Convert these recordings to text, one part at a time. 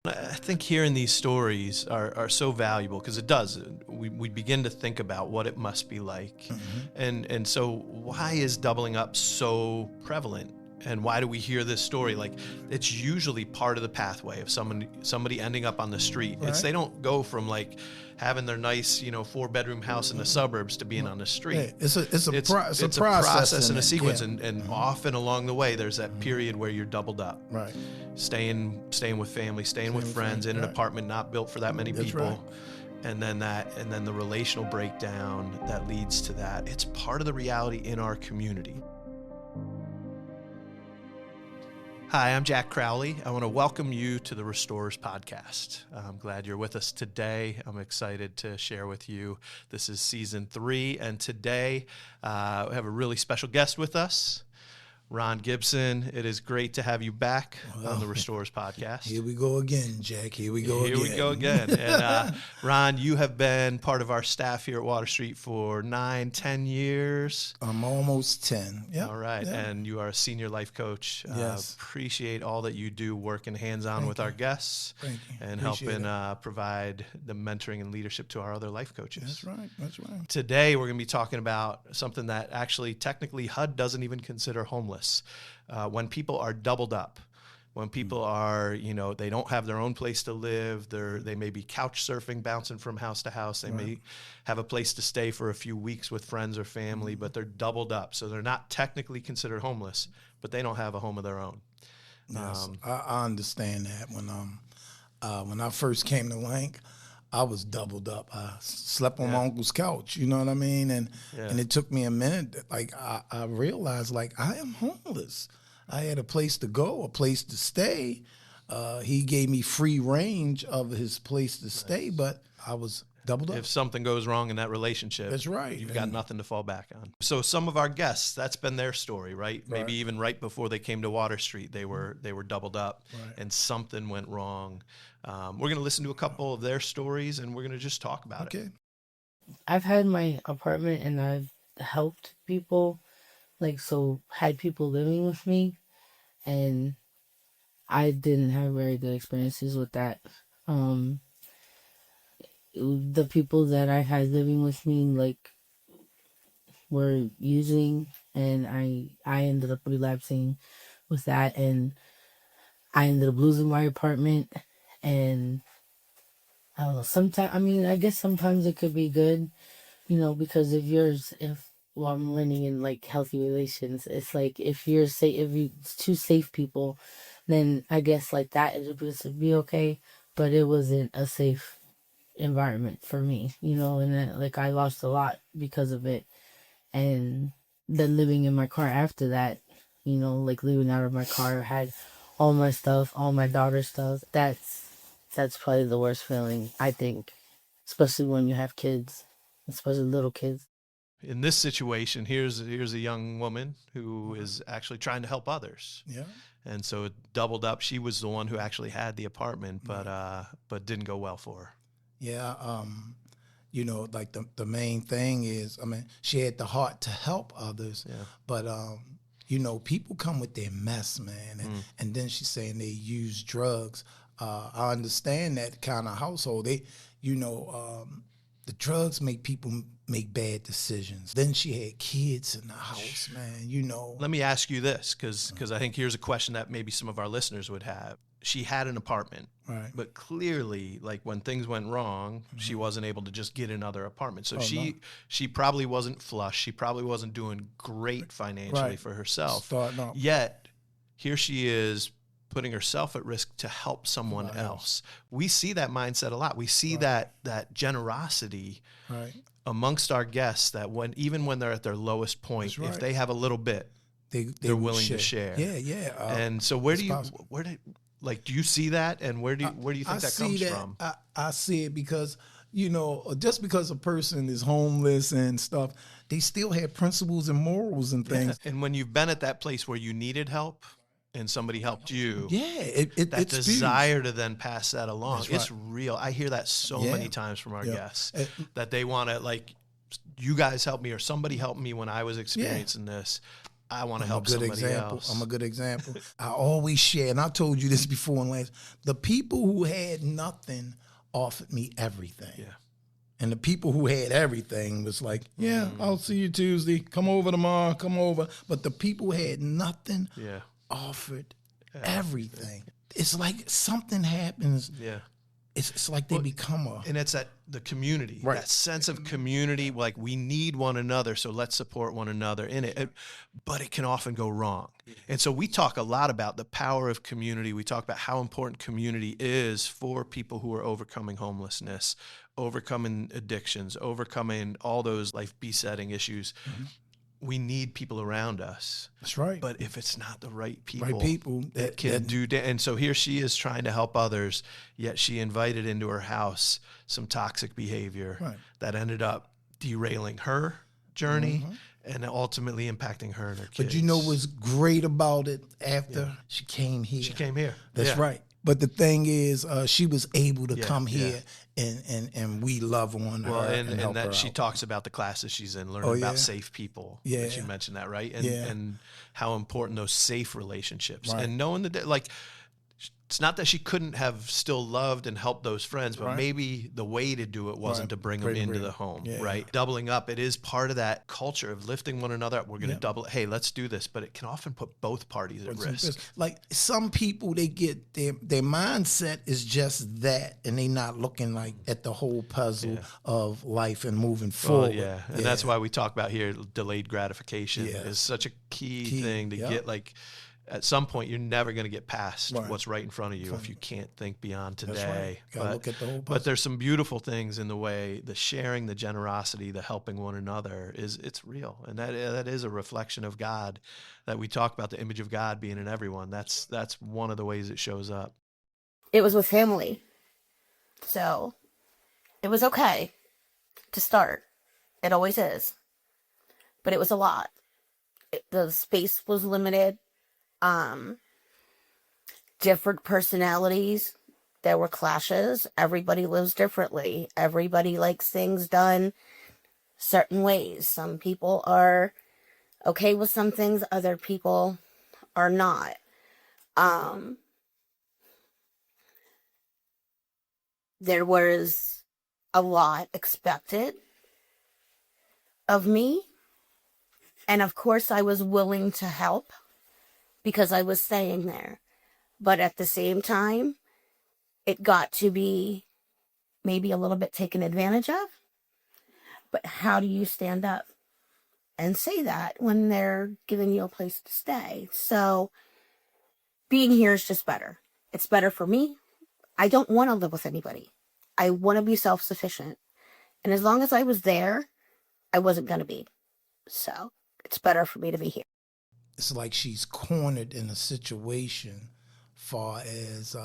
I think hearing these stories are so valuable because it does. We begin to think about what it must be like. And so why is doubling up so prevalent? And why do we hear this story? Like, it's usually part of the pathway of somebody ending up on the street. Right. They don't go from like having their nice, 4-bedroom house in the suburbs to being on the street. Yeah, it's a process and a sequence. Yeah. And often along the way, there's that period where you're doubled up. Right. Staying with family, staying with friends in an apartment not built for that many people. Right. And then the relational breakdown that leads to that. It's part of the reality in our community. Hi, I'm Jack Crowley. I want to welcome you to the Restorers Podcast. I'm glad you're with us today. I'm excited to share with you. This is season 3, and today we have a really special guest with us, Ron Gibson. It is great to have you back on the Restorers Podcast. Here we go again, Jack. Here we go again. And Ron, you have been part of our staff here at Water Street for 9-10 years. I'm almost 10. Yeah. All right. Yeah. And you are a senior life coach. Yes. Appreciate all that you do working hands-on with our guests. Thank you. And Appreciate helping provide the mentoring and leadership to our other life coaches. That's right. Today, we're going to be talking about something that actually technically HUD doesn't even consider homeless. When people are doubled up, when people are, they don't have their own place to live, they may be couch surfing, bouncing from house to house. They may have a place to stay for a few weeks with friends or family, but they're doubled up. So they're not technically considered homeless, but they don't have a home of their own. Yes, I understand that. When I first came to Lank, I was doubled up. I slept on my uncle's couch, you know what I mean? And it took me a minute. Like, I realized, like, I am homeless. I had a place to go, a place to stay. He gave me free range of his place to stay, but I was doubled up. If something goes wrong in that relationship, that's right. You've got nothing to fall back on. So some of our guests, that's been their story, right? Maybe even right before they came to Water Street, they were doubled up and something went wrong. We're going to listen to a couple of their stories and we're going to just talk about it. I've had my apartment and I've helped people, had people living with me, and I didn't have very good experiences with that. The people that I had living with me, were using, and I ended up relapsing with that, and I ended up losing my apartment. And I don't know, I guess sometimes it could be good, because I'm learning in healthy relations, it's like if you're two safe people, then I guess that it would be okay, but it wasn't a safe environment for me, and then, I lost a lot because of it. And then living in my car after that, living out of my car, had all my stuff, all my daughter's stuff. That's probably the worst feeling, I think, especially when you have kids, especially little kids. In this situation, here's a young woman who is actually trying to help others. Yeah. And so it doubled up. She was the one who actually had the apartment, but didn't go well for her. Yeah. The main thing is, she had the heart to help others, but people come with their mess, man. And then she's saying they use drugs. I understand that kind of household. The drugs make people make bad decisions. Then she had kids in the house, man, Let me ask you this, because I think here's a question that maybe some of our listeners would have. She had an apartment, right? But clearly, when things went wrong, she wasn't able to just get another apartment. So she probably wasn't flush. She probably wasn't doing great financially for herself. Yet, here she is putting herself at risk to help someone else. We see that mindset a lot. We see that generosity amongst our guests, that even when they're at their lowest point, if they have a little bit, they're willing to share. Yeah. And so do you see that, and where do you think that comes from? I see it because, just because a person is homeless and stuff, they still have principles and morals and things. And when you've been at that place where you needed help and somebody helped you, that it's desire to then pass that along, it's real. I hear that so many times from our guests, that they want to, you guys helped me, or somebody helped me when I was experiencing this. I want to help somebody else. I'm a good example. I always share, and I told you this before in last, the people who had nothing offered me everything. Yeah. And the people who had everything was like, yeah, I'll see you Tuesday. Come over tomorrow. Come over. But the people who had nothing offered everything. It's like something happens. Yeah. It's like they become a... And it's the community, that sense of community, like we need one another, so let's support one another in it. But it can often go wrong. And so we talk a lot about the power of community. We talk about how important community is for people who are overcoming homelessness, overcoming addictions, overcoming all those life besetting issues. Mm-hmm. We need people around us. That's right. But if it's not the right people that can do and so here she is trying to help others, yet she invited into her house some toxic behavior that ended up derailing her journey and ultimately impacting her and her kids. But you know what's great about it after she came here? She came here. That's right. But the thing is, she was able to come here, and we love on her and help that her she out. talks about the classes she's in, learning about safe people. Yeah, you mentioned that, right? And how important those safe relationships and knowing that, like, it's not that she couldn't have still loved and helped those friends, but maybe the way to do it wasn't to bring them into the home, right? Doubling up, it is part of that culture of lifting one another up. We're going to double it. Hey, let's do this. But it can often put both parties at risk. Like some people, they get their mindset is just that, and they not looking like at the whole puzzle of life and moving forward. And that's why we talk about here delayed gratification is such a key thing to get like. At some point, you're never going to get past what's right in front of you if you can't think beyond today. That's right. Gotta look at the whole puzzle. But there's some beautiful things in the way, the sharing, the generosity, the helping one another it's real, and that is a reflection of God. That we talk about the image of God being in everyone. That's one of the ways it shows up. It was with family, so it was okay to start. It always is, but it was a lot. The space was limited. Different personalities. There were clashes. Everybody lives differently. Everybody likes things done certain ways. Some people are okay with some things, other people are not. There was a lot expected of me, and of course I was willing to help because I was staying there. But at the same time, it got to be maybe a little bit taken advantage of. But how do you stand up and say that when they're giving you a place to stay? So being here is just better. It's better for me. I don't want to live with anybody. I want to be self-sufficient. And as long as I was there, I wasn't going to be. So it's better for me to be here. It's like she's cornered in a situation far as,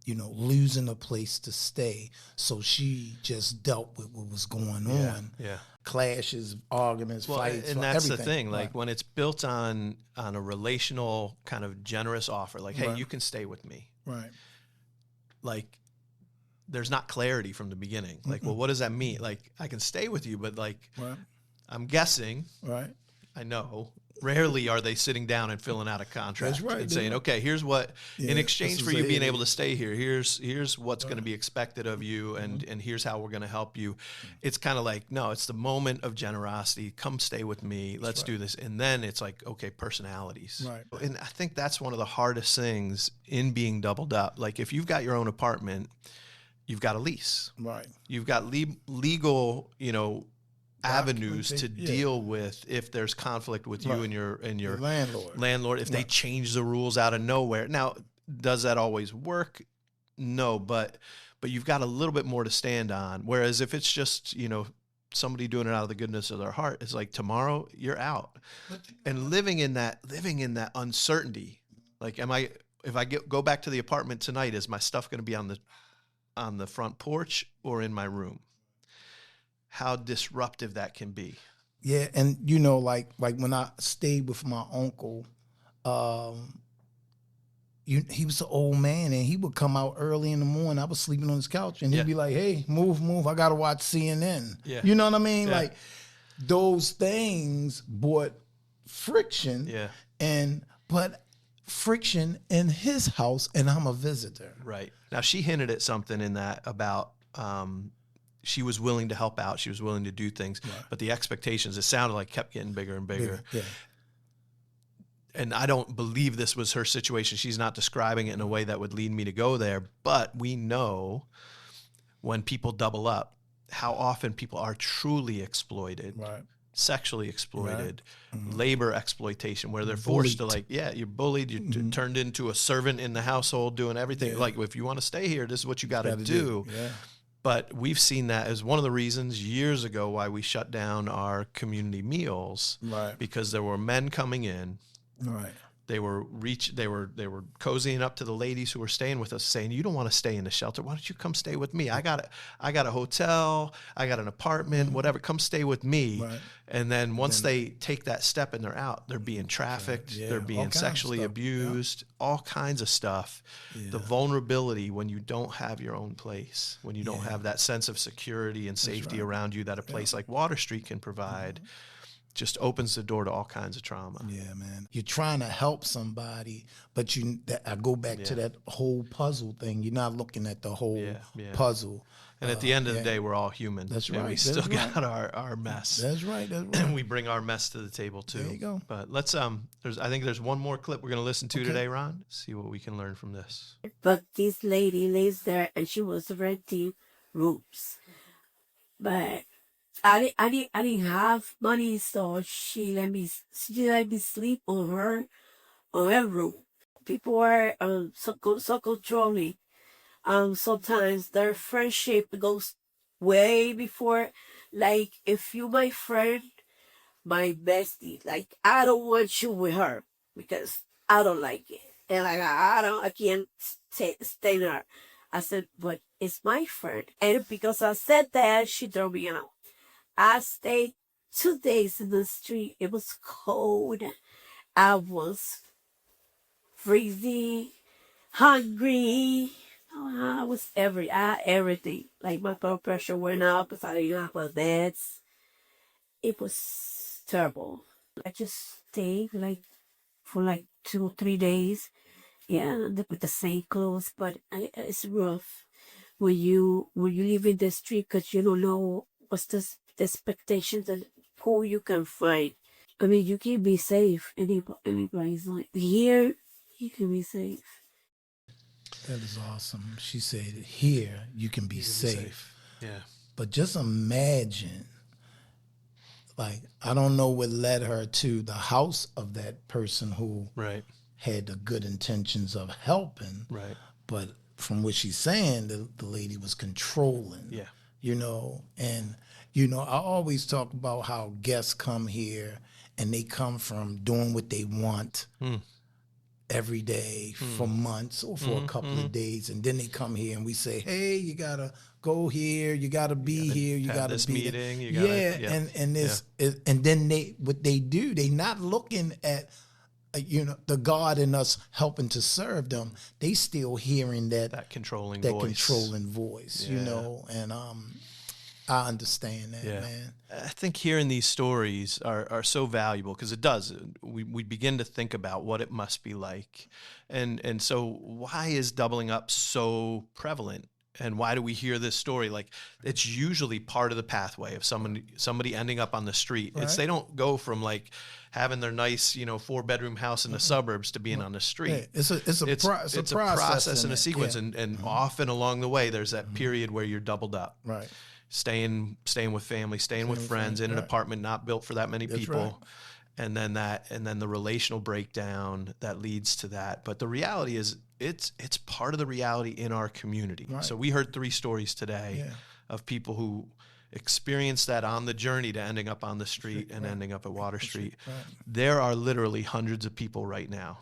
losing a place to stay. So she just dealt with what was going on. Yeah. Clashes, arguments, fights, and that's everything. The thing. Like when it's built on a relational kind of generous offer, like, hey, you can stay with me. Right. Like there's not clarity from the beginning. Like, well, what does that mean? Like I can stay with you, but like I'm guessing. Right. I know. Rarely are they sitting down and filling out a contract and saying, okay, here's what, in exchange for you being able to stay here, here's what's going to be expected of you, and here's how we're going to help you. It's kind of like, no, it's the moment of generosity. Come stay with me. Let's do this. And then it's like, okay, personalities. Right. And I think that's one of the hardest things in being doubled up. Like if you've got your own apartment, you've got a lease. Right. You've got legal, avenues to deal with if there's conflict with you and your landlord if they change the rules out of nowhere. Now, does that always work? No, but you've got a little bit more to stand on. Whereas if it's just, somebody doing it out of the goodness of their heart, it's like tomorrow you're out. And living in that uncertainty. Like if I go back to the apartment tonight, is my stuff going to be on the front porch or in my room? How disruptive that can be. Yeah, and like when I stayed with my uncle, he was an old man, and he would come out early in the morning. I was sleeping on his couch, and he'd be like, "Hey, move! I gotta watch CNN." Yeah. You know what I mean? Yeah. Like those things brought friction. Yeah. But friction in his house, and I'm a visitor. Right. Now, she hinted at something in that about she was willing to help out. She was willing to do things. Right. But the expectations, it sounded like, kept getting bigger and bigger. Yeah. And I don't believe this was her situation. She's not describing it in a way that would lead me to go there. But we know when people double up, how often people are truly exploited. Right. Sexually exploited, labor exploitation, where they're forced to, like, you're bullied, you're turned into a servant in the household, doing everything. Yeah. Like, if you want to stay here, this is what you got to do. Yeah. But we've seen that as one of the reasons years ago why we shut down our community meals, right? Because there were men coming in, right? They were cozying up to the ladies who were staying with us, saying, "You don't want to stay in the shelter. Why don't you come stay with me? I got a hotel, I got an apartment, whatever. Come stay with me." Right. And then once they take that step and they're out, they're being trafficked, they're being sexually abused, all kinds of stuff. Yeah. The vulnerability when you don't have your own place, when you don't have that sense of security and safety around you that a place like Water Street can provide. Just opens the door to all kinds of trauma. Yeah, man. You're trying to help somebody, but I go back to that whole puzzle thing. You're not looking at the whole puzzle. And at the end of the day, we're all human. That's right. And we still got our mess. That's right. And we bring our mess to the table too. There you go. But let's I think there's one more clip we're going to listen to today, Ron. See what we can learn from this. But this lady lives there, and she was renting rooms. But I didn't have money, so she let me sleep on her room. People are so controlling. Sometimes their friendship goes way before. Like, if you my friend, my bestie, like, I don't want you with her because I don't like it, and like I can't stay there. I said, but it's my friend, and because I said that, she threw me out. I stayed 2 days in the street. It was cold. I was freezing, hungry. I was everything. Like, my blood pressure went up because I didn't have a bed. It was terrible. I just stayed for 2 or 3 days. Yeah, with the same clothes, but it's rough when you live in the street because you don't know what's the expectations and who you can find. I mean, you can be safe. Anybody's like, here, you can be safe. That is awesome. She said, here, you can be safe. Yeah. But just imagine, like, I don't know what led her to the house of that person who had the good intentions of helping. Right. But from what she's saying, the lady was controlling. Yeah. And I always talk about how guests come here and they come from doing what they want every day for months or for a couple of days. And then they come here and we say, hey, you got to go here. You got to be here. You got to be meeting. And then what they do, they not looking at, the God in us helping to serve them. They still hearing that controlling voice, and I understand that, man. I think hearing these stories are so valuable because it does. We begin to think about what it must be like. And so why is doubling up so prevalent? And why do we hear this story? Like, it's usually part of the pathway of somebody ending up on the street. Right. They don't go from like having their nice, 4-bedroom house in the suburbs to being on the street. It's a process and a sequence. Yeah. And often along the way, there's that period where you're doubled up. Right. Staying with family, staying with friends in an apartment not built for that many people. Right. And then the relational breakdown that leads to that. But the reality is it's part of the reality in our community. Right. So we heard 3 stories today of people who experienced that on the journey to ending up on the street and ending up at Water Street. Right. There are literally hundreds of people right now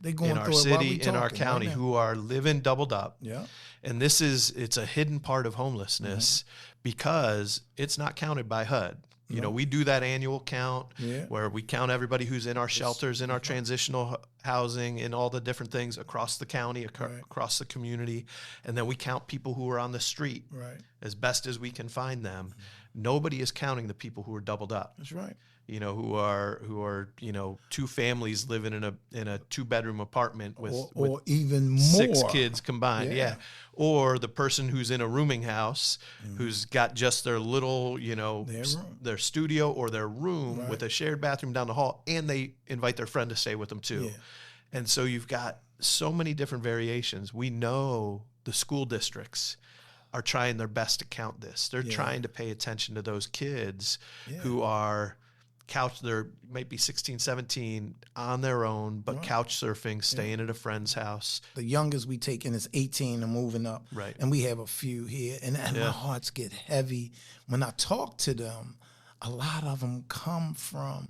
in our city, in our county, who are living doubled up. Yeah. And it's a hidden part of homelessness because it's not counted by HUD. We do that annual count where we count everybody who's in our shelters, in our transitional housing, in all the different things across the county, across the community. And then we count people who are on the street as best as we can find them. nobody is counting the people who are doubled up. That's right. You know, who are two families living in a 2-bedroom apartment with even more 6 kids combined. Yeah. Or the person who's in a rooming house who's got just their little, their studio or their room with a shared bathroom down the hall, and they invite their friend to stay with them too. Yeah. And so you've got so many different variations. We know the school districts are trying their best to count this. They're trying to pay attention to those kids who are they're maybe 16, 17 on their own, but couch surfing, staying at a friend's house. The youngest we take in is 18 and moving up. Right. And we have a few here. And my hearts get heavy. When I talk to them, a lot of them come from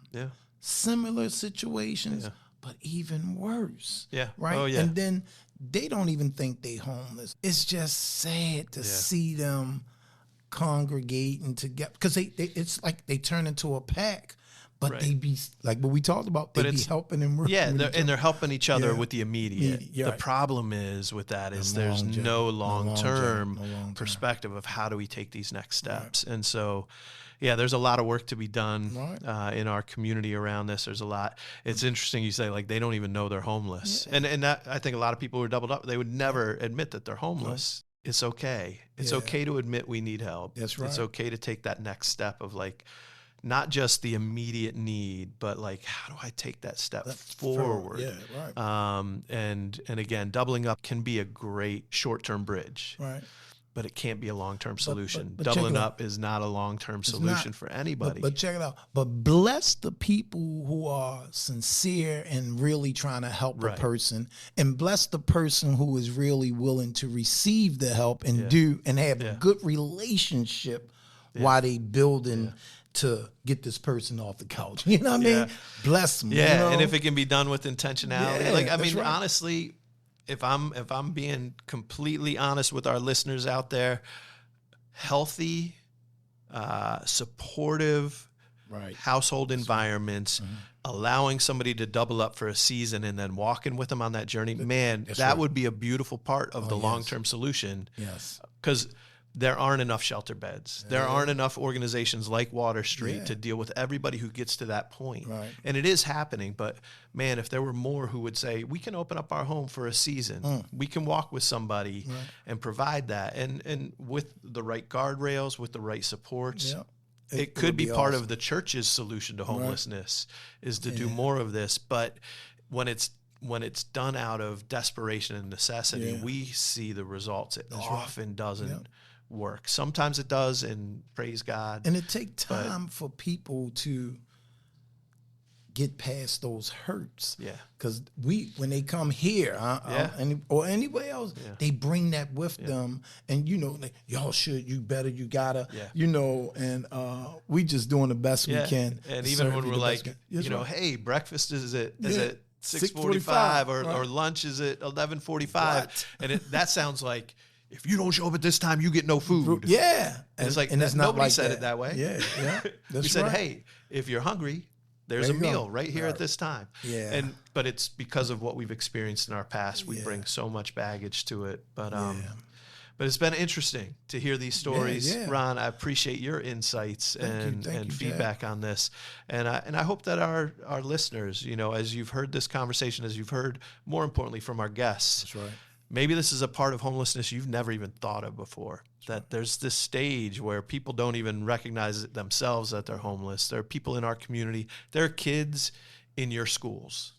similar situations, but even worse. Yeah. Right? Oh, yeah. And then they don't even think they homeless. It's just sad to see them congregating together, because it's like they turn into a pack. But they be like what we talked about. They be helping and working. Yeah, they're helping each other with the immediate. The problem is with that is there's no long-term perspective of how do we take these next steps. And so, there's a lot of work to be done in our community around this. There's a lot. It's interesting you say, like, they don't even know they're homeless. And that, I think a lot of people who are doubled up, they would never admit that they're homeless. It's okay. It's okay to admit we need help. That's right. It's okay to take that next step of, like, not just the immediate need, but like, how do I take that step forward? Yeah, right. And again, doubling up can be a great short-term bridge, right? But it can't be a long-term solution. But doubling up is not a long-term solution for anybody. But check it out. But bless the people who are sincere and really trying to help a person, and bless the person who is really willing to receive the help and do and have a good relationship while they building to get this person off the couch. You know what I mean? Bless them. Yeah, and if it can be done with intentionality. Honestly, if I'm being completely honest with our listeners out there, healthy, supportive household environments, allowing somebody to double up for a season and then walking with them on that journey, that would be a beautiful part of the long-term solution. Yes. Because there aren't enough shelter beds. There aren't enough organizations like Water Street to deal with everybody who gets to that point. Right. And it is happening, but man, if there were more who would say, we can open up our home for a season. We can walk with somebody and provide that. And with the right guardrails, with the right supports, it could be part of the church's solution to homelessness is to do more of this. But when it's done out of desperation and necessity, we see the results. It often doesn't work. Sometimes it does, and praise God. And it takes time for people to get past those hurts. Yeah. Because when they come here or anywhere else, they bring that with them. And, like, y'all should, you better, you gotta, and we just doing the best we can. And even when we're like, hey, breakfast is at 6:45 or lunch is at 11:45. And that sounds like, if you don't show up at this time, you get no food. Yeah. And it's like, and nobody said it that way. Yeah. We said, hey, if you're hungry, there's a meal right here at this time. Yeah. But it's because of what we've experienced in our past. We bring so much baggage to it. But it's been interesting to hear these stories. Ron, I appreciate your insights and feedback on this. And I hope that our listeners, as you've heard this conversation, as you've heard, more importantly, from our guests. That's right. Maybe this is a part of homelessness you've never even thought of before, that there's this stage where people don't even recognize it themselves that they're homeless. There are people in our community. There are kids in your schools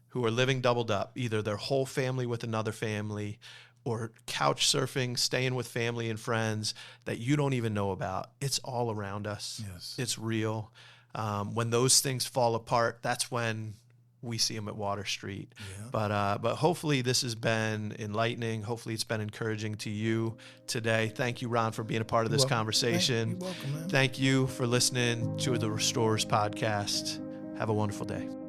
who are living doubled up, either their whole family with another family or couch surfing, staying with family and friends that you don't even know about. It's all around us. Yes. It's real. When those things fall apart, that's when we see them at Water Street. But hopefully this has been enlightening. Hopefully it's been encouraging to you today. Thank you, Ron, for being a part of this conversation. You're welcome, man. Thank you for listening to the Restorers podcast. Have a wonderful day.